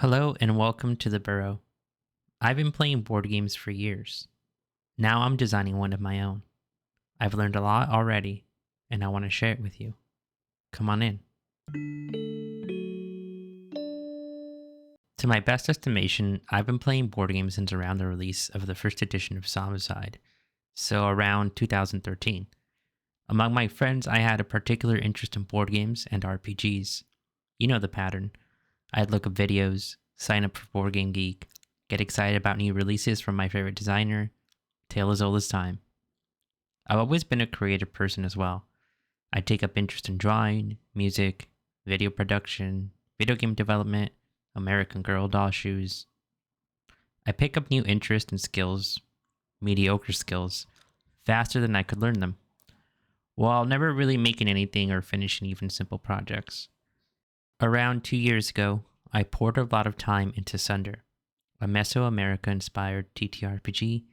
Hello and welcome to the Burrow. I've been playing board games for years. Now I'm designing one of my own. I've learned a lot already, and I want to share it with you. Come on in. To my best estimation, I've been playing board games since around the release of the first edition of Zombicide, so around 2013. Among my friends, I had a particular interest in board games and RPGs. You know the pattern. I'd look up videos, sign up for Board Game Geek, get excited about new releases from my favorite designer, tale as old as time. I've always been a creative person as well. I take up interest in drawing, music, video production, video game development, American Girl doll shoes. I pick up new interest and skills, mediocre skills, faster than I could learn them, while never really making anything or finishing even simple projects. Around 2 years ago, I poured a lot of time into Sunder, a Mesoamerica-inspired TTRPG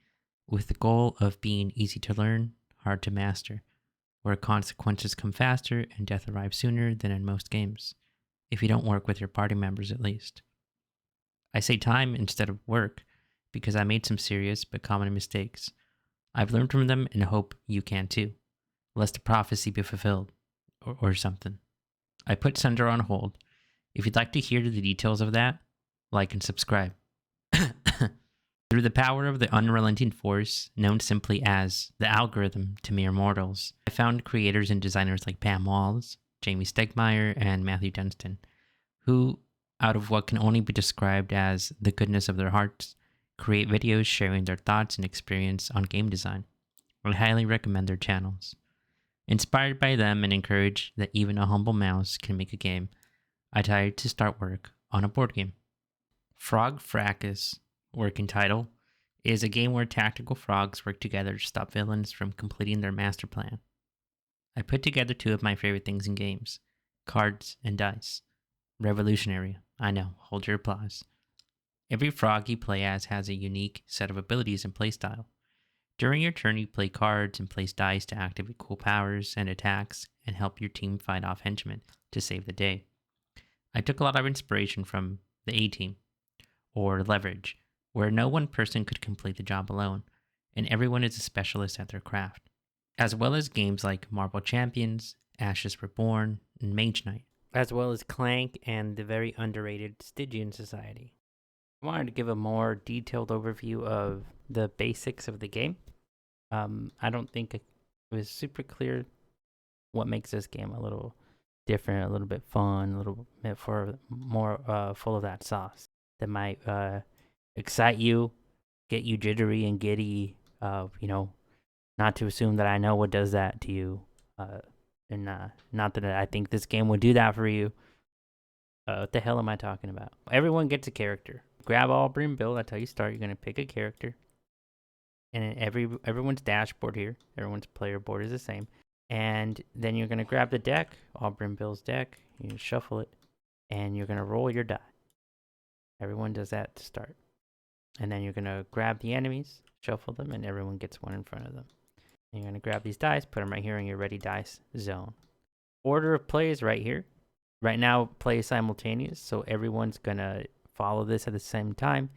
with the goal of being easy to learn, hard to master, where consequences come faster and death arrives sooner than in most games, if you don't work with your party members at least. I say time instead of work because I made some serious but common mistakes. I've learned from them and hope you can too, lest the prophecy be fulfilled, or something. I put Sunder on hold. If you'd like to hear the details of that, like and subscribe. Through the power of the unrelenting force, known simply as the algorithm to mere mortals, I found creators and designers like Pam Walls, Jamie Stegmaier, and Matthew Dunstan, who, out of what can only be described as the goodness of their hearts, create videos sharing their thoughts and experience on game design. I highly recommend their channels. Inspired by them and encouraged that even a humble mouse can make a game, I decided to start work on a board game. Frog Fracas, working title, is a game where tactical frogs work together to stop villains from completing their master plan. I put together two of my favorite things in games, cards and dice. Revolutionary, I know, hold your applause. Every frog you play as has a unique set of abilities and playstyle. During your turn, you play cards and place dice to activate cool powers and attacks and help your team fight off henchmen to save the day. I took a lot of inspiration from the A-Team, or Leverage, where no one person could complete the job alone, and everyone is a specialist at their craft, as well as games like Marble Champions, Ashes Reborn, and Mage Knight, as well as Clank and the very underrated Stygian Society. I wanted to give a more detailed overview of the basics of the game. I don't think it was super clear what makes this game a little different, a little bit fun, a little bit more full of that sauce that might excite you, get you jittery and giddy. Not to assume that I know what does that to you, and not that I think this game would do that for you. What the hell am I talking about? Everyone gets a character. Grab Aubrey and Bill. That's how you start. You're gonna pick a character, and everyone's dashboard here, everyone's player board is the same. And then you're gonna grab the deck, Aubrey and Bill's deck. You shuffle it, and you're gonna roll your die. Everyone does that to start. And then you're gonna grab the enemies, shuffle them, and everyone gets one in front of them. And you're gonna grab these dice, put them right here in your ready dice zone. Order of play is right here. Right now, play is simultaneous, so everyone's gonna follow this at the same time,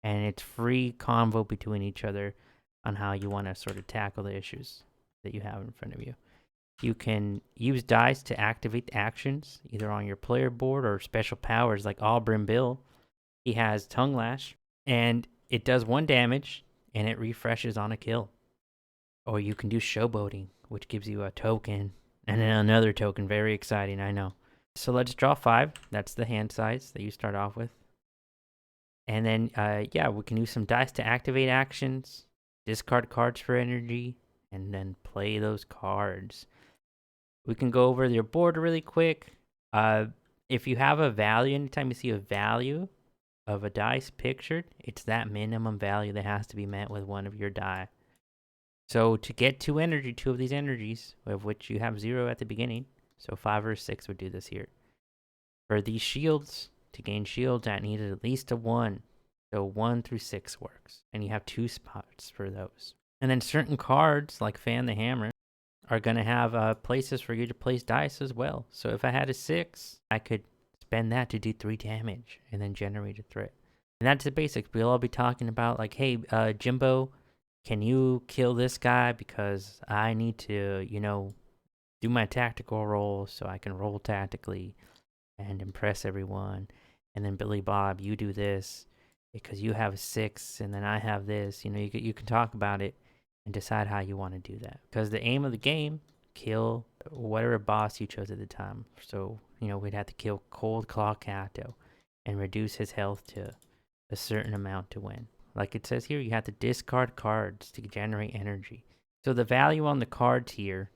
and it's free convo between each other on how you want to sort of tackle the issues that you have in front of you. You can use dice to activate actions, either on your player board or special powers like Aubrey and Bill. He has Tongue Lash, and it does 1 damage, and it refreshes on a kill. Or you can do Showboating, which gives you a token, and then another token. Very exciting, I know. So let's draw 5. That's the hand size that you start off with. And then, we can use some dice to activate actions, discard cards for energy, and then play those cards. We can go over your board really quick. If you have a value, anytime you see a value of a dice pictured, it's that minimum value that has to be met with one of your die. So to get 2 of these energies, of which you have 0 at the beginning, so 5 or 6 would do this here. For these shields, to gain shields, that needed at least a 1. So 1 through 6 works. And you have 2 spots for those. And then certain cards, like Fan the Hammer, are going to have places for you to place dice as well. So if I had a 6, I could spend that to do 3 damage and then generate a threat. And that's the basics. We'll all be talking about like, hey, Jimbo, can you kill this guy because I need to, do my tactical roll so I can roll tactically and impress everyone. And then Billy Bob, you do this because you have a 6 and then I have this. You can talk about it and decide how you want to do that. Because the aim of the game, kill whatever boss you chose at the time. So, we'd have to kill Cold Claw Kato and reduce his health to a certain amount to win. Like it says here, you have to discard cards to generate energy. So the value on the cards here,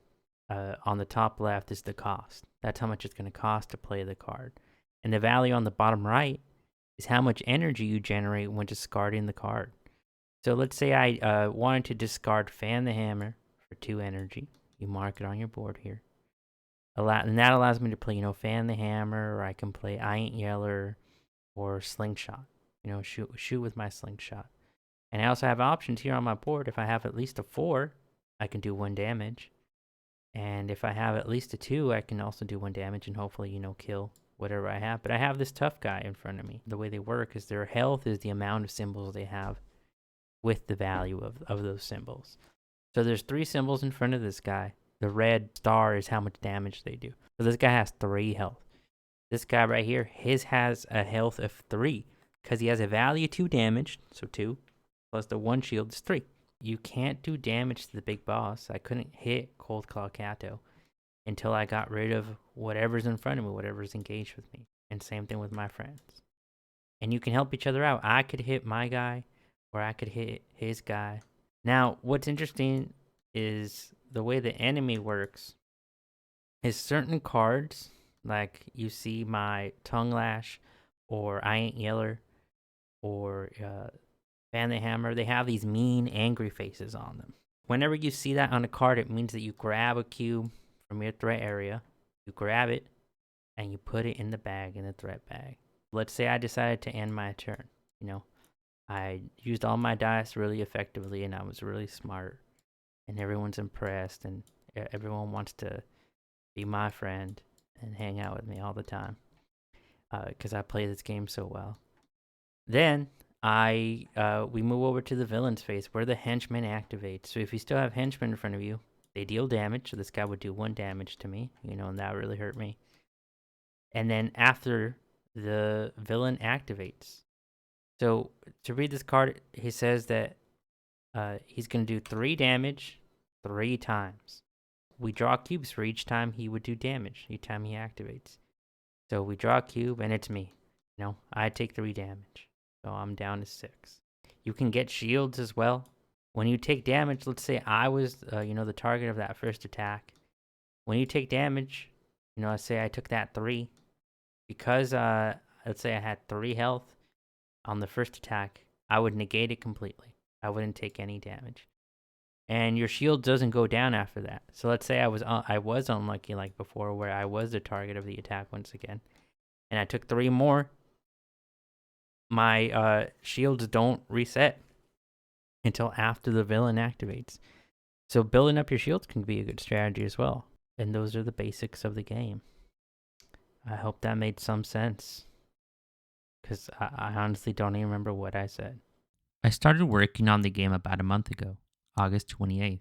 on the top left, is the cost. That's how much it's going to cost to play the card. And the value on the bottom right is how much energy you generate when discarding the card. So let's say I wanted to discard Fan the Hammer for 2 energy. You mark it on your board here. And that allows me to play, Fan the Hammer, or I can play I Ain't Yeller or Slingshot. Shoot with my Slingshot. And I also have options here on my board. If I have at least a 4, I can do 1 damage. And if I have at least a 2, I can also do 1 damage and hopefully, kill whatever I have. But I have this tough guy in front of me. The way they work is their health is the amount of symbols they have with the value of those symbols. So there's 3 symbols in front of this guy. The red star is how much damage they do. So this guy has 3 health. This guy right here, his has a health of 3 because he has a value 2 damage, so 2, plus the 1 shield is 3. You can't do damage to the big boss. I couldn't hit Cold Claw Kato until I got rid of whatever's in front of me, whatever's engaged with me. And same thing with my friends. And you can help each other out. I could hit my guy, or I could hit his guy. Now, what's interesting is the way the enemy works is certain cards, like you see my Tongue Lash, or I Ain't Yeller, or Fan the Hammer, they have these mean, angry faces on them. Whenever you see that on a card, it means that you grab a cube from your threat area, you grab it, and you put it in the bag, in the threat bag. Let's say I decided to end my turn. I used all my dice really effectively, and I was really smart, and everyone's impressed, and everyone wants to be my friend and hang out with me all the time because I play this game so well. Then we move over to the villain's phase where the henchman activates. So if you still have henchmen in front of you, they deal damage. So this guy would do 1 damage to me, and that really hurt me. And then after the villain activates, so to read this card, he says that he's going to do 3 damage 3 times. We draw cubes for each time he would do damage, each time he activates. So we draw a cube, and it's me. I take 3 damage. So I'm down to 6. You can get shields as well. When you take damage, let's say I was, the target of that first attack. When you take damage, let's say I took that 3. Because, let's say I had 3 health on the first attack, I would negate it completely. I wouldn't take any damage. And your shield doesn't go down after that. So let's say I was unlucky like before, where I was the target of the attack once again, and I took 3 more. My shields don't reset until after the villain activates. So building up your shields can be a good strategy as well. And those are the basics of the game. I hope that made some sense, because I honestly don't even remember what I said. I started working on the game about a month ago, August 28th.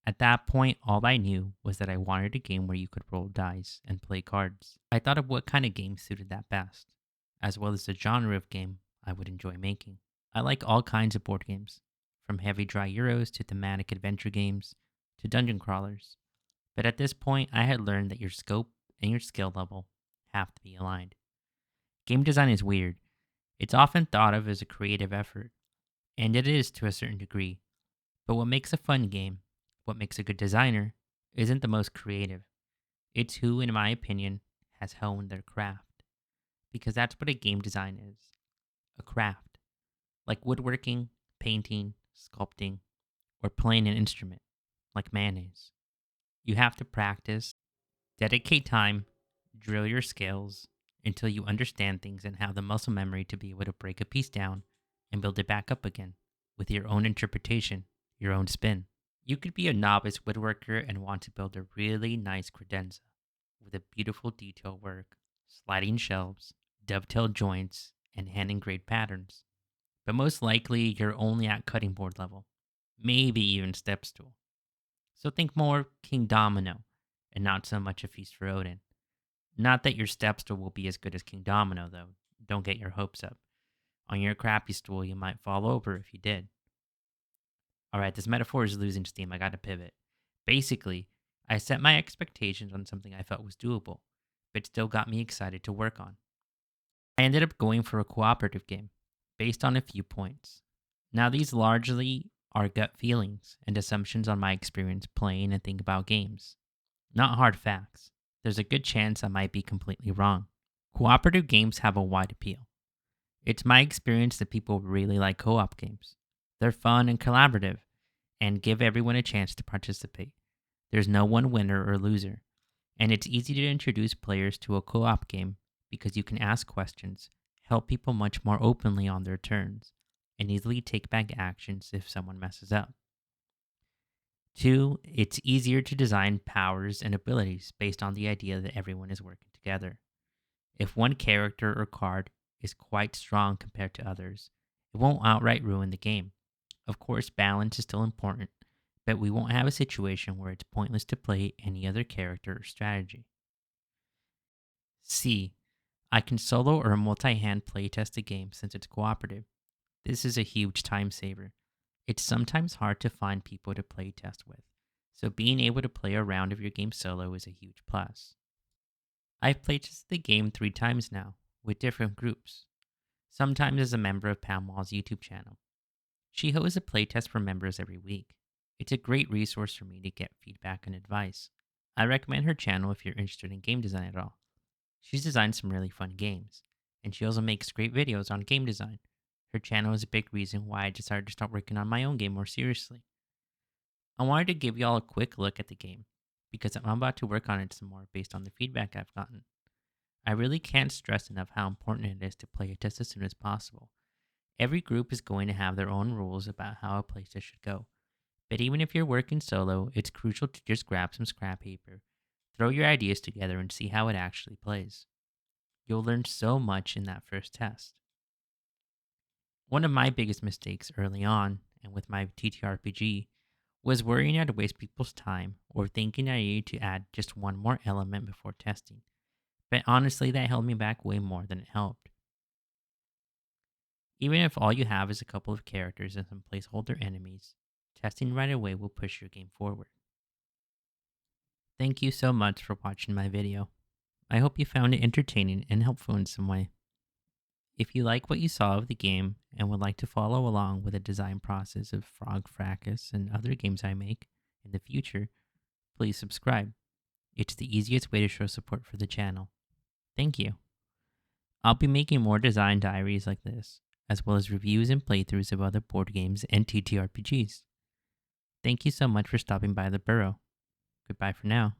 At that point, all I knew was that I wanted a game where you could roll dice and play cards. I thought of what kind of game suited that best, as well as the genre of game I would enjoy making. I like all kinds of board games, from heavy dry Euros to thematic adventure games to dungeon crawlers. But at this point, I had learned that your scope and your skill level have to be aligned. Game design is weird. It's often thought of as a creative effort, and it is to a certain degree. But what makes a fun game, what makes a good designer, isn't the most creative. It's who, in my opinion, has honed their craft. Because that's what a game design is. A craft. Like woodworking, painting, sculpting, or playing an instrument, like mayonnaise. You have to practice, dedicate time, drill your skills until you understand things and have the muscle memory to be able to break a piece down and build it back up again with your own interpretation, your own spin. You could be a novice woodworker and want to build a really nice credenza with a beautiful detail work sliding shelves, dovetail joints, and hand engraved patterns. But most likely, you're only at cutting board level, maybe even step stool. So think more King Domino, and not so much a feast for Odin. Not that your step stool will be as good as King Domino, though. Don't get your hopes up. On your crappy stool, you might fall over if you did. All right, this metaphor is losing steam. I got to pivot. Basically, I set my expectations on something I felt was doable, but still got me excited to work on. I ended up going for a cooperative game based on a few points. Now, these largely are gut feelings and assumptions on my experience playing and think about games, not hard facts. There's a good chance I might be completely wrong. Cooperative games have a wide appeal. It's my experience that people really like co op games. They're fun and collaborative and give everyone a chance to participate. There's no one winner or loser, and it's easy to introduce players to a co op game because you can ask questions, help people much more openly on their turns, and easily take back actions if someone messes up. Two, it's easier to design powers and abilities based on the idea that everyone is working together. If one character or card is quite strong compared to others, it won't outright ruin the game. Of course, balance is still important, but we won't have a situation where it's pointless to play any other character or strategy. C. I can solo or multi hand playtest a game since it's cooperative. This is a huge time saver. It's sometimes hard to find people to playtest with, so being able to play a round of your game solo is a huge plus. I've playtested the game 3 times now, with different groups, sometimes as a member of Palmwall's YouTube channel. She hosts a playtest for members every week. It's a great resource for me to get feedback and advice. I recommend her channel if you're interested in game design at all. She's designed some really fun games, and she also makes great videos on game design. Her channel is a big reason why I decided to start working on my own game more seriously. I wanted to give y'all a quick look at the game, because I'm about to work on it some more based on the feedback I've gotten. I really can't stress enough how important it is to play a test as soon as possible. Every group is going to have their own rules about how a playtest should go. But even if you're working solo, it's crucial to just grab some scrap paper, throw your ideas together, and see how it actually plays. You'll learn so much in that first test. One of my biggest mistakes early on, and with my TTRPG, was worrying I'd waste people's time or thinking I needed to add just one more element before testing. But honestly, that held me back way more than it helped. Even if all you have is a couple of characters and some placeholder enemies, testing right away will push your game forward. Thank you so much for watching my video. I hope you found it entertaining and helpful in some way. If you like what you saw of the game and would like to follow along with the design process of Frog Fracas and other games I make in the future, please subscribe. It's the easiest way to show support for the channel. Thank you. I'll be making more design diaries like this, as well as reviews and playthroughs of other board games and TTRPGs. Thank you so much for stopping by the Burrow. Goodbye for now.